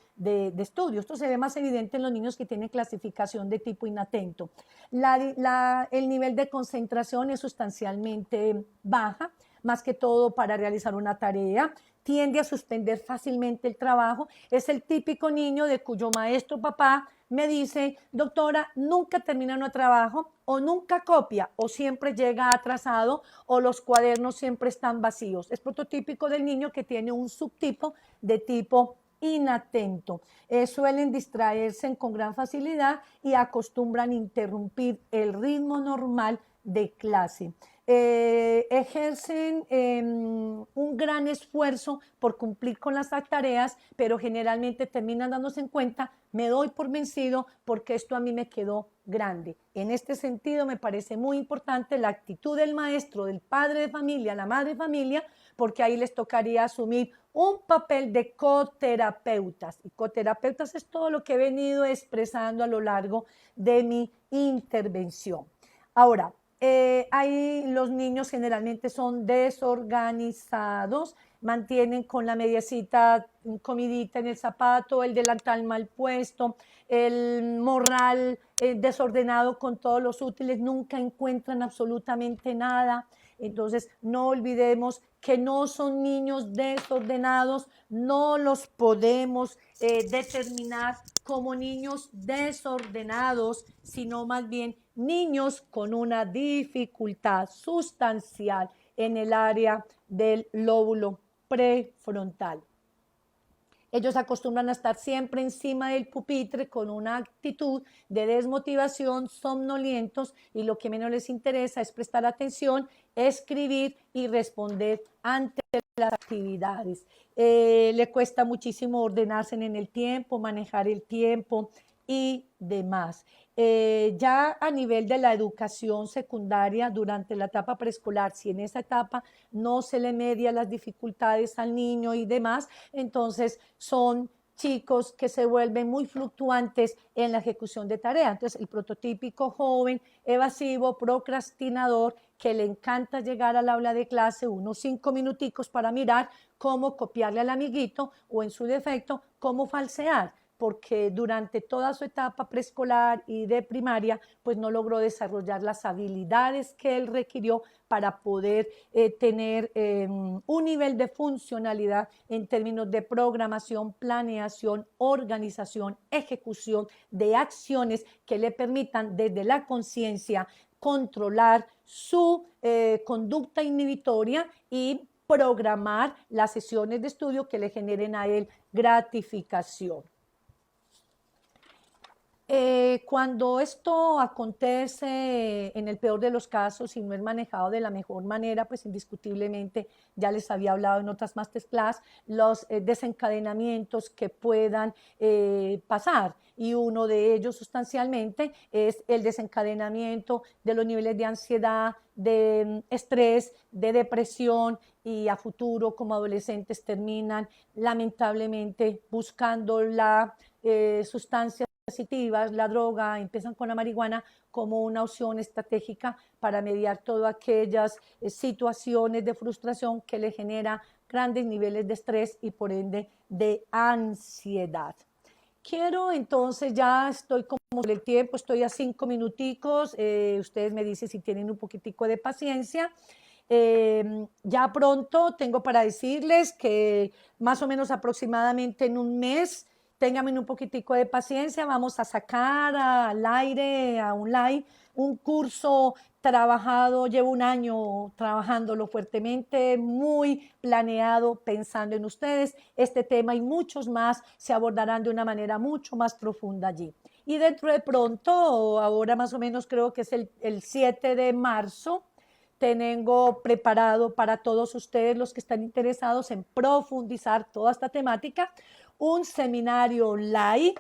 estudio. Esto se ve más evidente en los niños que tienen clasificación de tipo inatento. El nivel de concentración es sustancialmente baja, más que todo para realizar una tarea, tiende a suspender fácilmente el trabajo, es el típico niño de cuyo maestro papá me dice, doctora, nunca termina un trabajo o nunca copia o siempre llega atrasado o los cuadernos siempre están vacíos. Es prototípico del niño que tiene un subtipo de tipo inatento. Suelen distraerse con gran facilidad y acostumbran interrumpir el ritmo normal de clase. Ejercen un gran esfuerzo por cumplir con las tareas, pero generalmente terminan dándose en cuenta, me doy por vencido porque esto a mí me quedó grande. En este sentido me parece muy importante la actitud del maestro, del padre de familia, la madre de familia, porque ahí les tocaría asumir un papel de coterapeutas. Y coterapeutas es todo lo que he venido expresando a lo largo de mi intervención. Ahora, ahí los niños generalmente son desorganizados, mantienen con la mediecita comidita en el zapato, el delantal mal puesto, el morral desordenado con todos los útiles, nunca encuentran absolutamente nada. Entonces, no olvidemos que no son niños desordenados, no los podemos determinar como niños desordenados, sino más bien niños con una dificultad sustancial en el área del lóbulo prefrontal. Ellos acostumbran a estar siempre encima del pupitre con una actitud de desmotivación, somnolientos, y lo que menos les interesa es prestar atención, escribir y responder ante las actividades. Le cuesta muchísimo ordenarse en el tiempo, manejar el tiempo y demás. Ya a nivel de la educación secundaria, durante la etapa preescolar, si en esa etapa no se le media las dificultades al niño y demás, entonces son chicos que se vuelven muy fluctuantes en la ejecución de tareas. Entonces, el prototípico joven evasivo, procrastinador, que le encanta llegar al aula de clase unos 5 minuticos para mirar cómo copiarle al amiguito o, en su defecto, cómo falsear, porque durante toda su etapa preescolar y de primaria, pues no logró desarrollar las habilidades que él requirió para poder tener un nivel de funcionalidad en términos de programación, planeación, organización, ejecución de acciones que le permitan desde la conciencia controlar su conducta inhibitoria y programar las sesiones de estudio que le generen a él gratificación. Cuando esto acontece en el peor de los casos y no es manejado de la mejor manera, pues indiscutiblemente, ya les había hablado en otras masterclass, los desencadenamientos que puedan pasar, y uno de ellos sustancialmente es el desencadenamiento de los niveles de ansiedad, de estrés, de depresión, y a futuro como adolescentes terminan lamentablemente buscando la sustancia sensitivas, la droga, empiezan con la marihuana como una opción estratégica para mediar todas aquellas situaciones de frustración que le genera grandes niveles de estrés y por ende de ansiedad. Quiero entonces, ya estoy como sobre el tiempo, estoy a 5 minuticos, ustedes me dicen si tienen un poquitico de paciencia. Ya pronto tengo para decirles que más o menos aproximadamente en un mes, ténganme un poquitico de paciencia, vamos a sacar al aire, a un live, un curso trabajado, llevo un año trabajándolo fuertemente, muy planeado, pensando en ustedes. Este tema y muchos más se abordarán de una manera mucho más profunda allí. Y dentro de pronto, ahora más o menos creo que es el 7 de marzo, tengo preparado para todos ustedes los que están interesados en profundizar toda esta temática, un seminario live,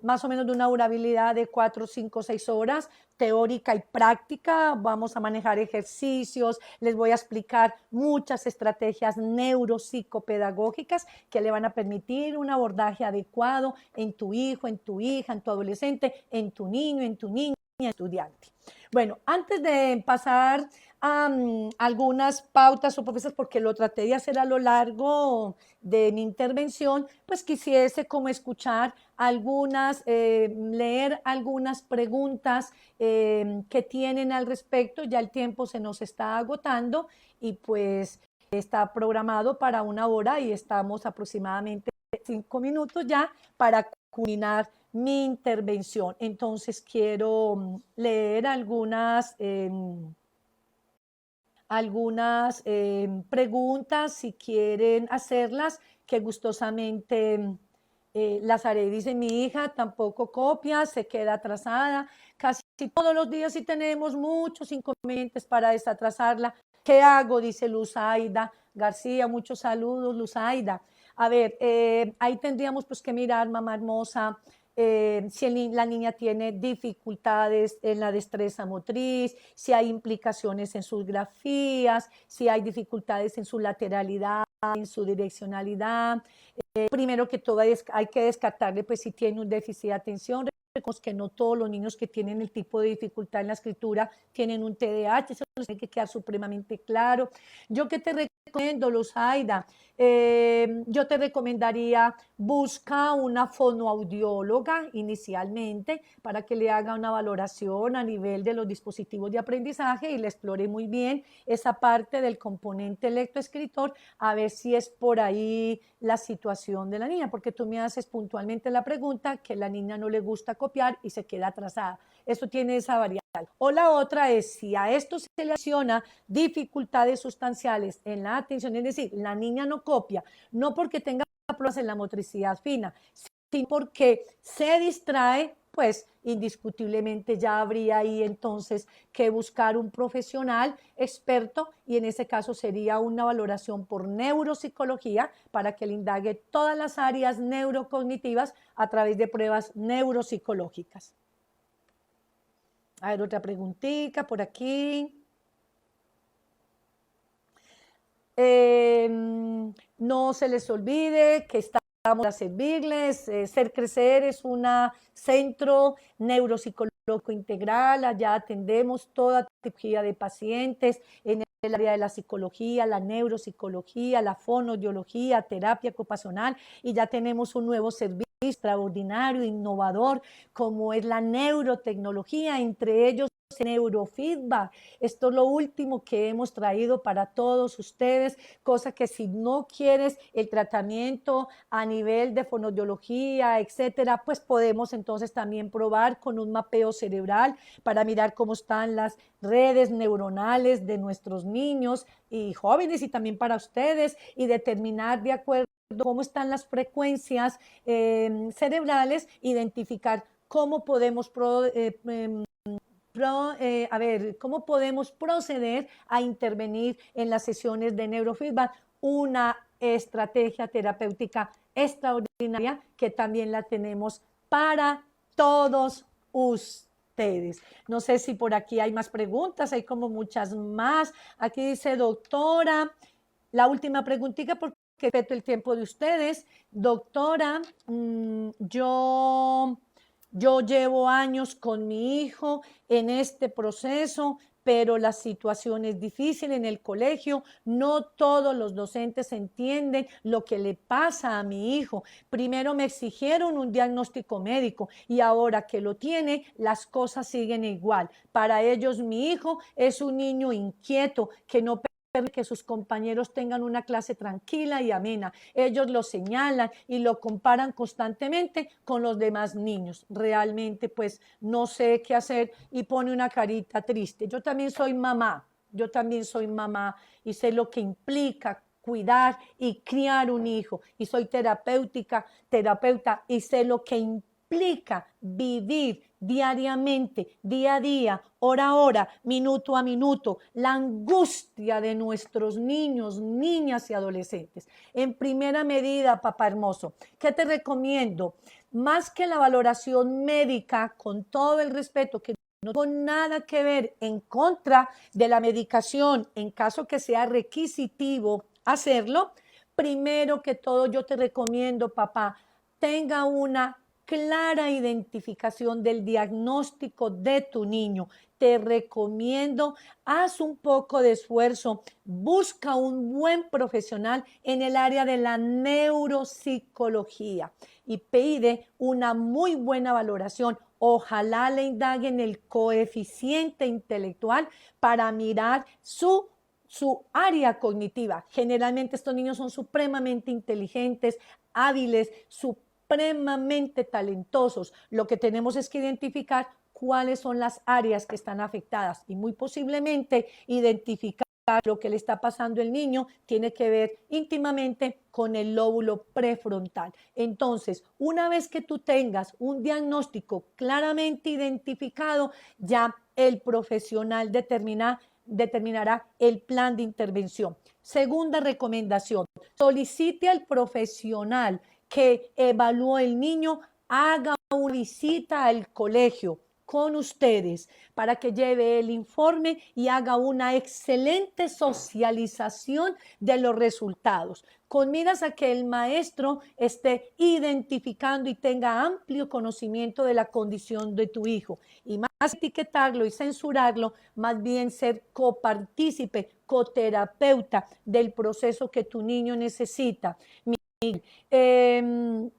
más o menos de una durabilidad de 4, 5, 6 horas, teórica y práctica. Vamos a manejar ejercicios, les voy a explicar muchas estrategias neuropsicopedagógicas que le van a permitir un abordaje adecuado en tu hijo, en tu hija, en tu adolescente, en tu niño, en tu niña, estudiante. Bueno, antes de pasar a algunas pautas o propuestas, porque lo traté de hacer a lo largo de mi intervención, pues quisiese como escuchar algunas, leer algunas preguntas que tienen al respecto. Ya el tiempo se nos está agotando y pues está programado para 1 hora y estamos aproximadamente 5 minutos ya para culminar mi intervención. Entonces quiero leer algunas preguntas, si quieren hacerlas, que gustosamente las haré. Dice mi hija, tampoco copia, se queda atrasada. Casi todos los días y tenemos muchos inconvenientes para desatrasarla. ¿Qué hago? Dice Luzaida García. Muchos saludos, Luzaida. A ver, ahí tendríamos pues que mirar, mamá hermosa, si la niña tiene dificultades en la destreza motriz, si hay implicaciones en sus grafías, si hay dificultades en su lateralidad, en su direccionalidad. Primero que todo hay que descartarle pues si tiene un déficit de atención. Recordemos que no todos los niños que tienen el tipo de dificultad en la escritura tienen un TDAH, eso tiene que quedar supremamente claro. Yo que te recomiendo, Luzaida, yo te recomendaría busca una fonoaudióloga inicialmente para que le haga una valoración a nivel de los dispositivos de aprendizaje y le explore muy bien esa parte del componente lectoescritor, a ver si es por ahí la situación de la niña, porque tú me haces puntualmente la pregunta que la niña no le gusta copiar y se queda atrasada. Eso tiene esa variable. O la otra es si a esto se le adiciona dificultades sustanciales en la atención, es decir, la niña no copia, no porque tenga problemas en la motricidad fina, sino porque se distrae, pues indiscutiblemente ya habría ahí entonces que buscar un profesional experto y en ese caso sería una valoración por neuropsicología para que le indague todas las áreas neurocognitivas a través de pruebas neuropsicológicas. A ver, otra preguntita por aquí. No se les olvide que estamos para servirles. Ser Crecer es un centro neuropsicológico integral. Allá atendemos toda tipología de pacientes en el área de la psicología, la neuropsicología, la fonoaudiología, terapia ocupacional, y ya tenemos un nuevo servicio extraordinario, innovador, como es la neurotecnología, entre ellos neurofeedback. Esto es lo último que hemos traído para todos ustedes, cosa que si no quieres el tratamiento a nivel de fonoaudiología, etcétera, pues podemos entonces también probar con un mapeo cerebral para mirar cómo están las redes neuronales de nuestros niños y jóvenes y también para ustedes y determinar de acuerdo cómo están las frecuencias cerebrales, identificar cómo podemos cómo podemos proceder a intervenir en las sesiones de neurofeedback, una estrategia terapéutica extraordinaria que también la tenemos para todos ustedes. No sé si por aquí hay más preguntas, hay como muchas más. Aquí dice, doctora, la última preguntita porque respeto el tiempo de ustedes. Doctora, yo llevo años con mi hijo en este proceso, pero la situación es difícil en el colegio. No todos los docentes entienden lo que le pasa a mi hijo. Primero me exigieron un diagnóstico médico y ahora que lo tiene, las cosas siguen igual. Para ellos mi hijo es un niño inquieto que no que sus compañeros tengan una clase tranquila y amena. Ellos lo señalan y lo comparan constantemente con los demás niños. Realmente, pues, no sé qué hacer y pone una carita triste. Yo también soy mamá y sé lo que implica cuidar y criar un hijo. Y soy terapeuta y sé lo que implica vivir diariamente, día a día, hora a hora, minuto a minuto, la angustia de nuestros niños, niñas y adolescentes. En primera medida, papá hermoso, ¿qué te recomiendo? Más que la valoración médica, con todo el respeto que no tengo nada que ver en contra de la medicación, en caso que sea requisitivo hacerlo, primero que todo yo te recomiendo, papá, tenga una clara identificación del diagnóstico de tu niño. Te recomiendo, haz un poco de esfuerzo, busca un buen profesional en el área de la neuropsicología y pide una muy buena valoración. Ojalá le indaguen el coeficiente intelectual para mirar su área cognitiva. Generalmente estos niños son supremamente inteligentes, hábiles, supremamente talentosos. Lo que tenemos es que identificar cuáles son las áreas que están afectadas y muy posiblemente identificar lo que le está pasando al niño tiene que ver íntimamente con el lóbulo prefrontal. Entonces, una vez que tú tengas un diagnóstico claramente identificado, ya el profesional determinará el plan de intervención. Segunda recomendación, solicite al profesional que evalúe el niño, haga una visita al colegio con ustedes para que lleve el informe y haga una excelente socialización de los resultados, con miras a que el maestro esté identificando y tenga amplio conocimiento de la condición de tu hijo. Y más etiquetarlo y censurarlo, más bien ser copartícipe, coterapeuta del proceso que tu niño necesita. Eh,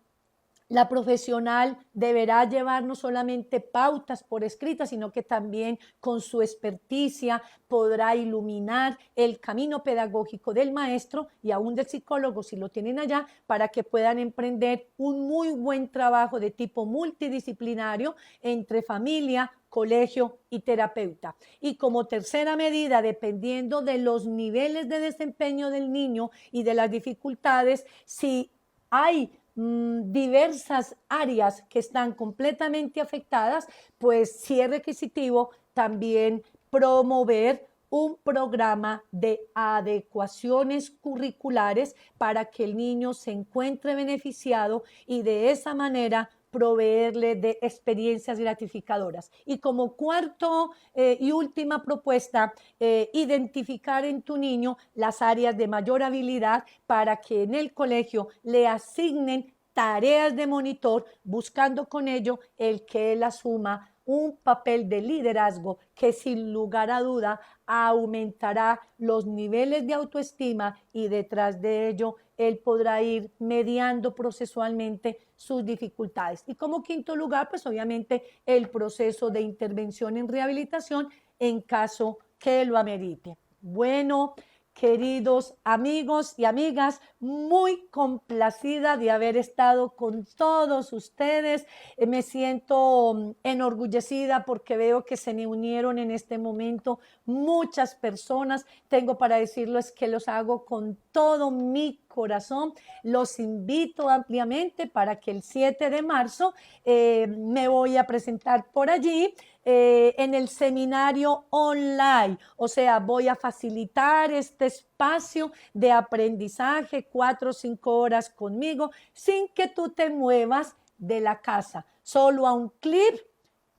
la profesional deberá llevar no solamente pautas por escritas, sino que también con su experticia podrá iluminar el camino pedagógico del maestro y aún del psicólogo, si lo tienen allá, para que puedan emprender un muy buen trabajo de tipo multidisciplinario entre familia, colegio y terapeuta. Y como tercera medida, dependiendo de los niveles de desempeño del niño y de las dificultades, si hay diversas áreas que están completamente afectadas, pues sí es requisitivo también promover un programa de adecuaciones curriculares para que el niño se encuentre beneficiado y de esa manera proveerle de experiencias gratificadoras. Y como cuarto y última propuesta, identificar en tu niño las áreas de mayor habilidad para que en el colegio le asignen tareas de monitor, buscando con ello el que él asuma un papel de liderazgo que sin lugar a duda aumentará los niveles de autoestima y detrás de ello él podrá ir mediando procesualmente sus dificultades. Y como quinto lugar, pues obviamente el proceso de intervención en rehabilitación en caso que lo amerite. Bueno, queridos amigos y amigas, muy complacida de haber estado con todos ustedes. Me siento enorgullecida porque veo que se me unieron en este momento muchas personas. Tengo para decirles que los hago con todo mi corazón. Los invito ampliamente para que el 7 de marzo me voy a presentar por allí en el seminario online. O sea, voy a facilitar este espacio de aprendizaje, 4 o 5 horas conmigo, sin que tú te muevas de la casa. Solo a un clic.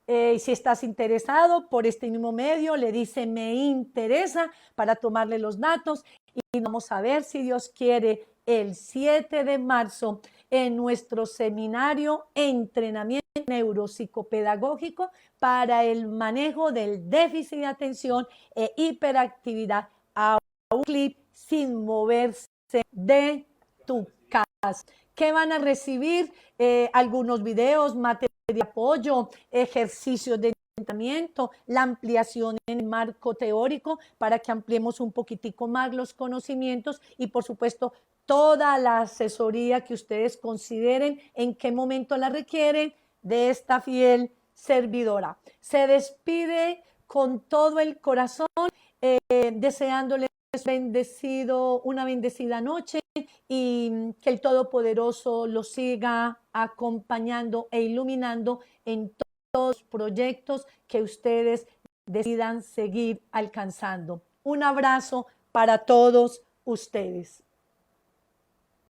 Si estás interesado por este mismo medio, le dice me interesa para tomarle los datos y vamos a ver si Dios quiere el 7 de marzo en nuestro seminario Entrenamiento Neuropsicopedagógico para el manejo del déficit de atención e hiperactividad a un clic sin moverse de tu casa. ¿Qué van a recibir? Algunos videos, material de apoyo, ejercicios de entrenamiento, la ampliación en el marco teórico para que ampliemos un poquitico más los conocimientos y por supuesto toda la asesoría que ustedes consideren en qué momento la requieren de esta fiel servidora. Se despide con todo el corazón, deseándoles una bendecida noche y que el Todopoderoso los siga acompañando e iluminando en todo los proyectos que ustedes decidan seguir alcanzando. Un abrazo para todos ustedes.